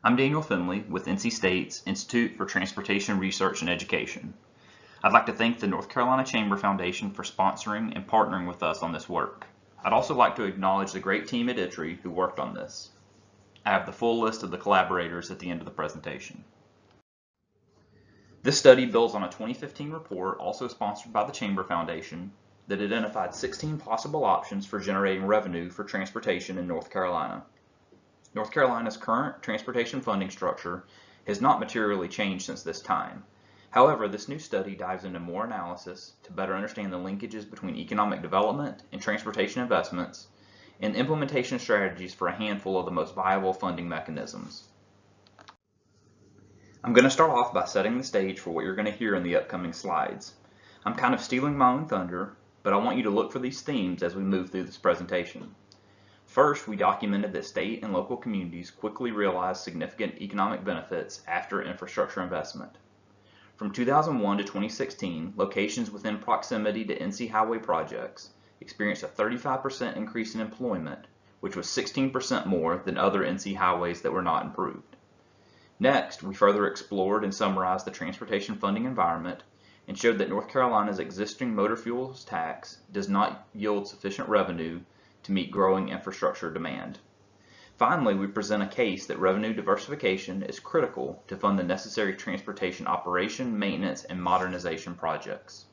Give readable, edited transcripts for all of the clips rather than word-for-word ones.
I'm Daniel Finley with NC State's Institute for Transportation Research and Education. I'd like to thank the North Carolina Chamber Foundation for sponsoring and partnering with us on this work. I'd also like to acknowledge the great team at ITRI who worked on this. I have the full list of the collaborators at the end of the presentation. This study builds on a 2015 report, also sponsored by the Chamber Foundation, that identified 16 possible options for generating revenue for transportation in North Carolina. North Carolina's current transportation funding structure has not materially changed since this time. However, this new study dives into more analysis to better understand the linkages between economic development and transportation investments and implementation strategies for a handful of the most viable funding mechanisms. I'm going to start off by setting the stage for what you're going to hear in the upcoming slides. I'm kind of stealing my own thunder, but I want you to look for these themes as we move through this presentation. First, we documented that state and local communities quickly realized significant economic benefits after infrastructure investment. From 2001 to 2016, locations within proximity to NC highway projects experienced a 35% increase in employment, which was 16% more than other NC highways that were not improved. Next, we further explored and summarized the transportation funding environment and showed that North Carolina's existing motor fuels tax does not yield sufficient revenue to meet growing infrastructure demand. Finally, we present a case that revenue diversification is critical to fund the necessary transportation operation, maintenance, and modernization projects.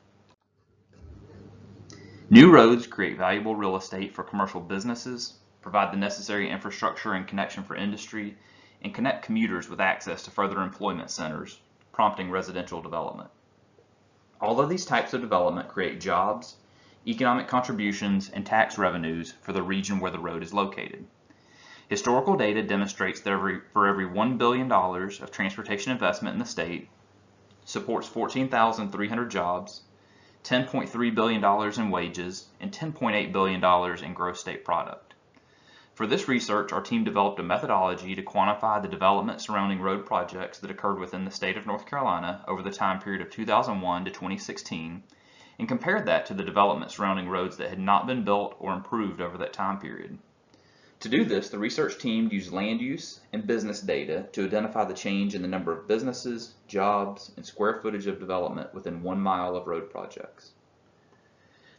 New roads create valuable real estate for commercial businesses, provide the necessary infrastructure and connection for industry, and connect commuters with access to further employment centers, prompting residential development. All of these types of development create jobs, economic contributions, and tax revenues for the region where the road is located. Historical data demonstrates that for every $1 billion of transportation investment in the state supports 14,300 jobs, $10.3 billion in wages, and $10.8 billion in gross state product. For this research, our team developed a methodology to quantify the development surrounding road projects that occurred within the state of North Carolina over the time period of 2001 to 2016, and compared that to the development surrounding roads that had not been built or improved over that time period. To do this, the research team used land use and business data to identify the change in the number of businesses, jobs, and square footage of development within 1 mile of road projects.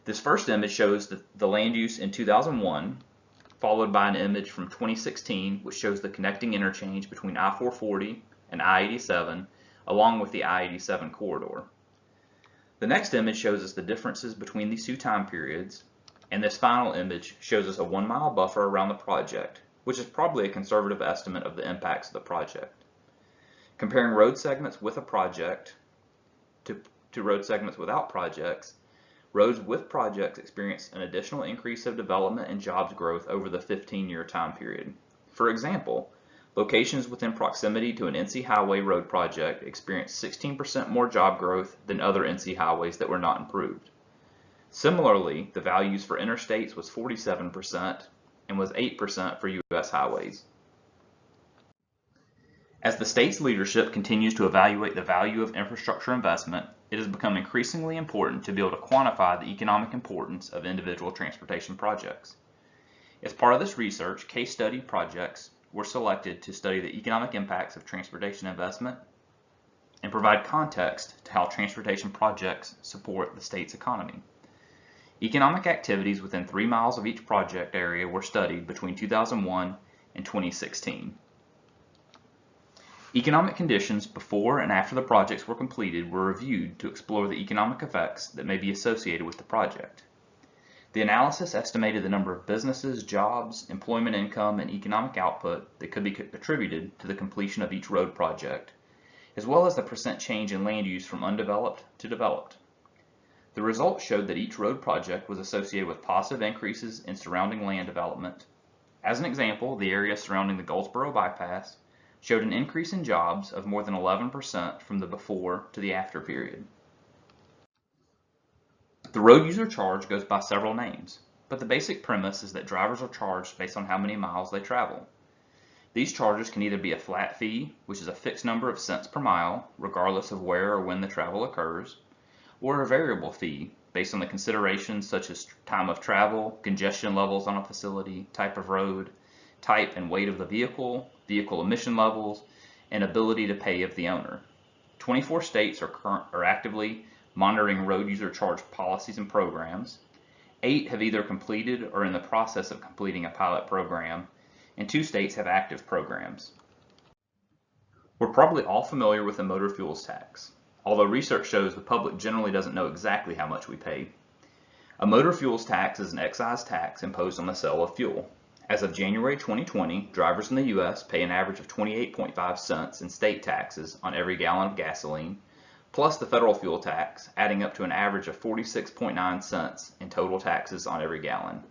This first image shows the land use in 2001, followed by an image from 2016, which shows the connecting interchange between I-440 and I-87, along with the I-87 corridor. The next image shows us the differences between these two time periods, and this final image shows us a 1 mile buffer around the project, which is probably a conservative estimate of the impacts of the project. Comparing road segments with a project to road segments without projects, roads with projects experience an additional increase of development and jobs growth over the 15-year time period. For example, locations within proximity to an NC highway road project experienced 16% more job growth than other NC highways that were not improved. Similarly, the values for interstates was 47% and was 8% for U.S. highways. As the state's leadership continues to evaluate the value of infrastructure investment, it has become increasingly important to be able to quantify the economic importance of individual transportation projects. As part of this research, case study projects were selected to study the economic impacts of transportation investment and provide context to how transportation projects support the state's economy. Economic activities within 3 miles of each project area were studied between 2001 and 2016. Economic conditions before and after the projects were completed were reviewed to explore the economic effects that may be associated with the project. The analysis estimated the number of businesses, jobs, employment income, and economic output that could be attributed to the completion of each road project, as well as the percent change in land use from undeveloped to developed. The results showed that each road project was associated with positive increases in surrounding land development. As an example, the area surrounding the Goldsboro bypass showed an increase in jobs of more than 11% from the before to the after period. The road user charge goes by several names, but the basic premise is that drivers are charged based on how many miles they travel. These charges can either be a flat fee, which is a fixed number of cents per mile, regardless of where or when the travel occurs, or a variable fee based on the considerations such as time of travel, congestion levels on a facility, type of road, type and weight of the vehicle, vehicle emission levels, and ability to pay of the owner. 24 states are actively monitoring road user charge policies and programs. 8 have either completed or are in the process of completing a pilot program, and 2 states have active programs. We're probably all familiar with the motor fuels tax, although research shows the public generally doesn't know exactly how much we pay. A motor fuels tax is an excise tax imposed on the sale of fuel. As of January 2020, drivers in the U.S. pay an average of 28.5 cents in state taxes on every gallon of gasoline, plus the federal fuel tax, adding up to an average of 46.9 cents in total taxes on every gallon.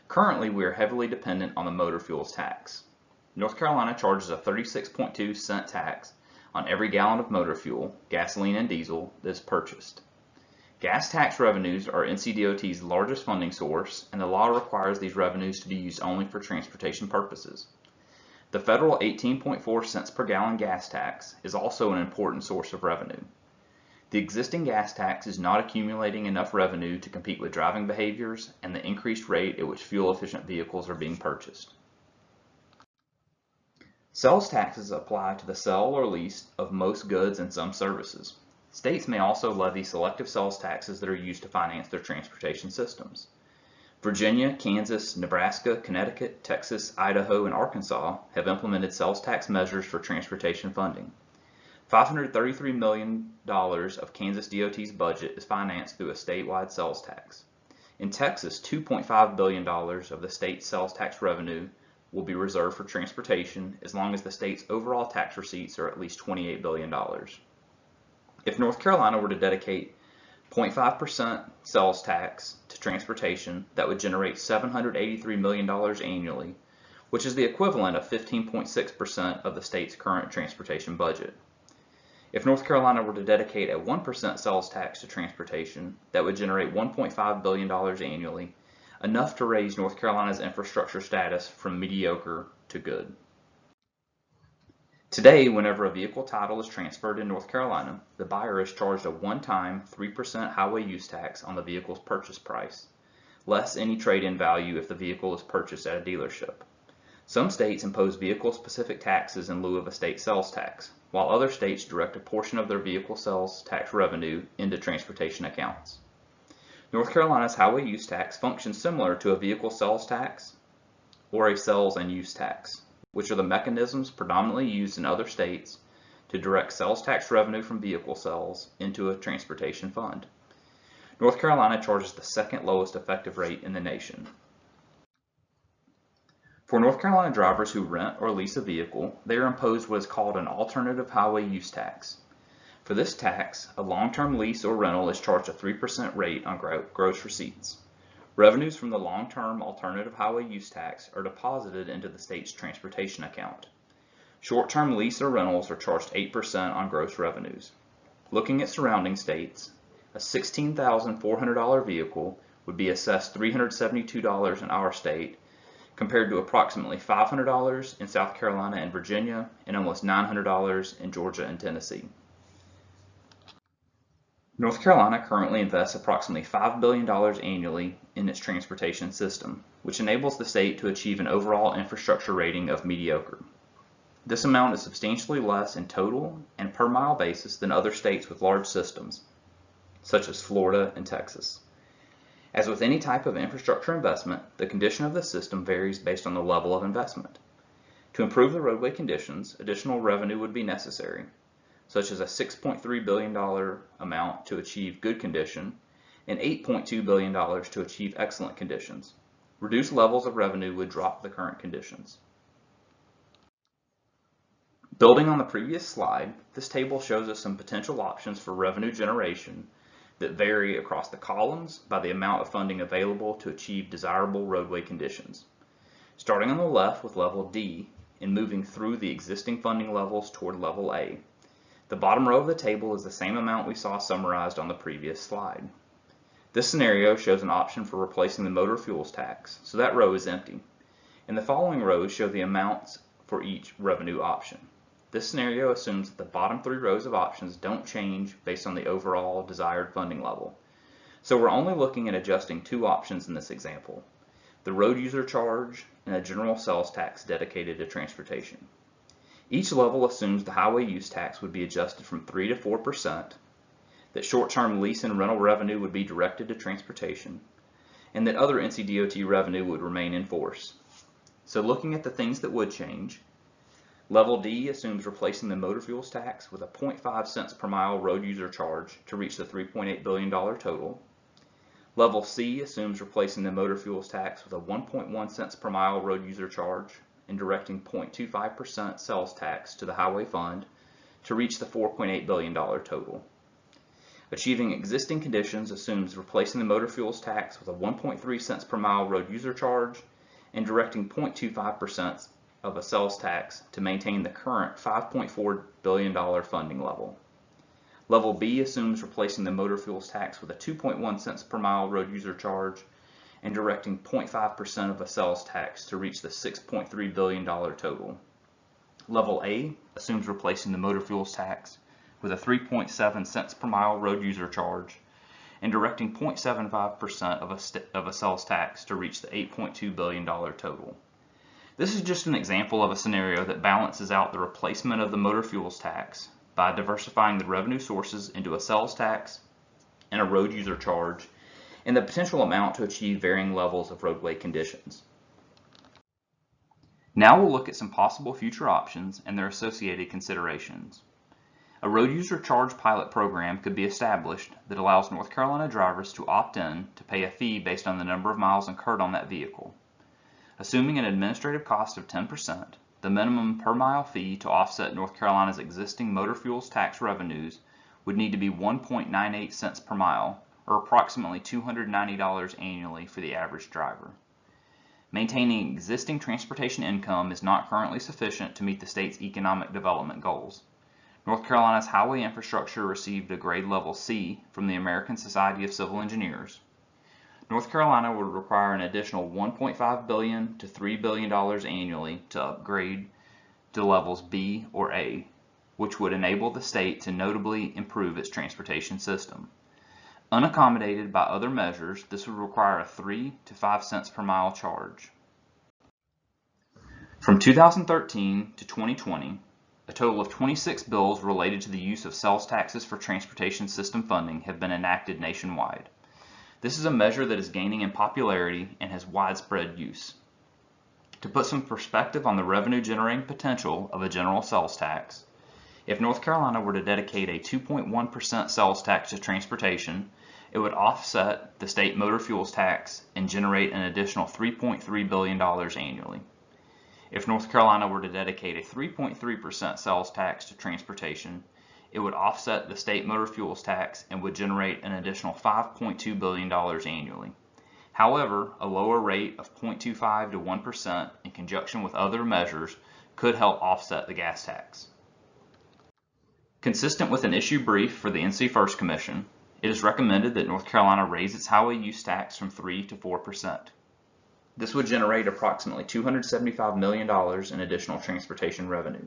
Currently, we are heavily dependent on the motor fuels tax. North Carolina charges a 36.2 cent tax on every gallon of motor fuel, gasoline and diesel, that is purchased. Gas tax revenues are NCDOT's largest funding source, and the law requires these revenues to be used only for transportation purposes. The federal 18.4 cents per gallon gas tax is also an important source of revenue. The existing gas tax is not accumulating enough revenue to compete with driving behaviors and the increased rate at which fuel-efficient vehicles are being purchased. Sales taxes apply to the sale or lease of most goods and some services. States may also levy selective sales taxes that are used to finance their transportation systems. Virginia, Kansas, Nebraska, Connecticut, Texas, Idaho, and Arkansas have implemented sales tax measures for transportation funding. $533 million of Kansas DOT's budget is financed through a statewide sales tax. In Texas, $2.5 billion of the state's sales tax revenue will be reserved for transportation as long as the state's overall tax receipts are at least $28 billion. If North Carolina were to dedicate 0.5% sales tax to transportation, that would generate $783 million annually, which is the equivalent of 15.6% of the state's current transportation budget. If North Carolina were to dedicate a 1% sales tax to transportation, that would generate $1.5 billion annually, enough to raise North Carolina's infrastructure status from mediocre to good. Today, whenever a vehicle title is transferred in North Carolina, the buyer is charged a one-time 3% highway use tax on the vehicle's purchase price, less any trade-in value if the vehicle is purchased at a dealership. Some states impose vehicle-specific taxes in lieu of a state sales tax, while other states direct a portion of their vehicle sales tax revenue into transportation accounts. North Carolina's highway use tax functions similar to a vehicle sales tax or a sales and use tax, which are the mechanisms predominantly used in other states to direct sales tax revenue from vehicle sales into a transportation fund. North Carolina charges the second lowest effective rate in the nation. For North Carolina drivers who rent or lease a vehicle, they are imposed what is called an alternative highway use tax. For this tax, a long-term lease or rental is charged a 3% rate on gross receipts. Revenues from the long-term alternative highway use tax are deposited into the state's transportation account. Short-term lease or rentals are charged 8% on gross revenues. Looking at surrounding states, a $16,400 vehicle would be assessed $372 in our state, compared to approximately $500 in South Carolina and Virginia, and almost $900 in Georgia and Tennessee. North Carolina currently invests approximately $5 billion annually in its transportation system, which enables the state to achieve an overall infrastructure rating of mediocre. This amount is substantially less in total and per mile basis than other states with large systems, such as Florida and Texas. As with any type of infrastructure investment, the condition of the system varies based on the level of investment. To improve the roadway conditions, additional revenue would be necessary, such as a $6.3 billion amount to achieve good condition and $8.2 billion to achieve excellent conditions. Reduced levels of revenue would drop the current conditions. Building on the previous slide, this table shows us some potential options for revenue generation that vary across the columns by the amount of funding available to achieve desirable roadway conditions. Starting on the left with level D and moving through the existing funding levels toward level A. The bottom row of the table is the same amount we saw summarized on the previous slide. This scenario shows an option for replacing the motor fuels tax, so that row is empty. And the following rows show the amounts for each revenue option. This scenario assumes that the bottom 3 rows of options don't change based on the overall desired funding level. So we're only looking at adjusting 2 options in this example, the road user charge and a general sales tax dedicated to transportation. Each level assumes the highway use tax would be adjusted from 3 to 4%, that short-term lease and rental revenue would be directed to transportation, and that other NCDOT revenue would remain in force. So looking at the things that would change, Level D assumes replacing the motor fuels tax with a 0.5 cents per mile road user charge to reach the $3.8 billion total. Level C assumes replacing the motor fuels tax with a 1.1 cents per mile road user charge and directing 0.25% sales tax to the highway fund to reach the $4.8 billion total. Achieving existing conditions assumes replacing the motor fuels tax with a 1.3 cents per mile road user charge and directing 0.25% of a sales tax to maintain the current $5.4 billion funding level. Level B assumes replacing the motor fuels tax with a 2.1 cents per mile road user charge and directing 0.5% of a sales tax to reach the $6.3 billion total. Level A assumes replacing the motor fuels tax with a 3.7 cents per mile road user charge and directing 0.75% of a sales tax to reach the $8.2 billion total. This is just an example of a scenario that balances out the replacement of the motor fuels tax by diversifying the revenue sources into a sales tax and a road user charge, and the potential amount to achieve varying levels of roadway conditions. Now we'll look at some possible future options and their associated considerations. A road user charge pilot program could be established that allows North Carolina drivers to opt in to pay a fee based on the number of miles incurred on that vehicle. Assuming an administrative cost of 10%, the minimum per mile fee to offset North Carolina's existing motor fuels tax revenues would need to be 1.98 cents per mile, or approximately $290 annually for the average driver. Maintaining existing transportation income is not currently sufficient to meet the state's economic development goals. North Carolina's highway infrastructure received a grade level C from the American Society of Civil Engineers. North Carolina would require an additional $1.5 billion to $3 billion annually to upgrade to levels B or A, which would enable the state to notably improve its transportation system. Unaccommodated by other measures, this would require a 3 to 5 cents per mile charge. From 2013 to 2020, a total of 26 bills related to the use of sales taxes for transportation system funding have been enacted nationwide. This is a measure that is gaining in popularity and has widespread use. To put some perspective on the revenue generating potential of a general sales tax, if North Carolina were to dedicate a 2.1% sales tax to transportation, it would offset the state motor fuels tax and generate an additional $3.3 billion annually. If North Carolina were to dedicate a 3.3% sales tax to transportation, it would offset the state motor fuels tax and would generate an additional $5.2 billion annually. However, a lower rate of 0.25 to 1% in conjunction with other measures could help offset the gas tax. Consistent with an issue brief for the NC First Commission, it is recommended that North Carolina raise its highway use tax from 3 to 4%. This would generate approximately $275 million in additional transportation revenue.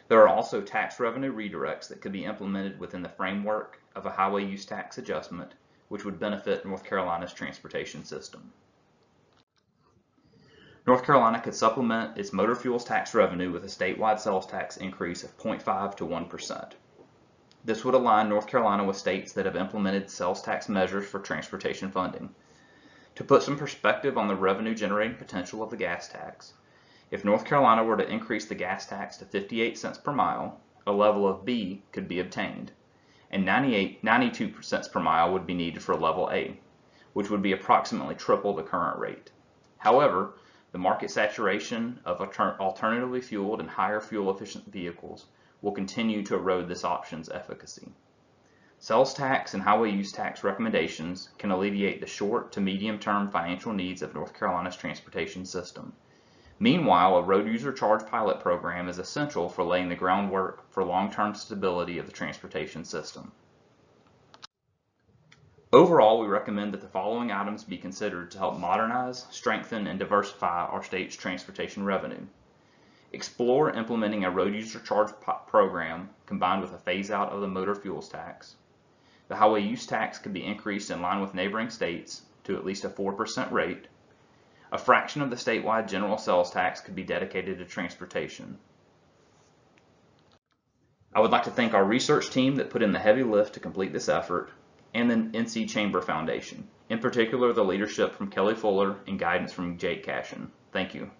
There are also tax revenue redirects that could be implemented within the framework of a highway use tax adjustment, which would benefit North Carolina's transportation system. North Carolina could supplement its motor fuels tax revenue with a statewide sales tax increase of 0.5 to 1%. This would align North Carolina with states that have implemented sales tax measures for transportation funding. To put some perspective on the revenue generating potential of the gas tax, if North Carolina were to increase the gas tax to 58 cents per mile, a level of B could be obtained, and 92 cents per mile would be needed for level A, which would be approximately triple the current rate. However, the market saturation of alternatively fueled and higher fuel efficient vehicles will continue to erode this option's efficacy. Sales tax and highway use tax recommendations can alleviate the short to medium term financial needs of North Carolina's transportation system. Meanwhile, a road user charge pilot program is essential for laying the groundwork for long-term stability of the transportation system. Overall, we recommend that the following items be considered to help modernize, strengthen, and diversify our state's transportation revenue. Explore implementing a road user charge program combined with a phase-out of the motor fuels tax. The highway use tax could be increased in line with neighboring states to at least a 4% rate. A fraction of the statewide general sales tax could be dedicated to transportation. I would like to thank our research team that put in the heavy lift to complete this effort, and the NC Chamber Foundation, in particular the leadership from Kelly Fuller and guidance from Jake Cashin. Thank you.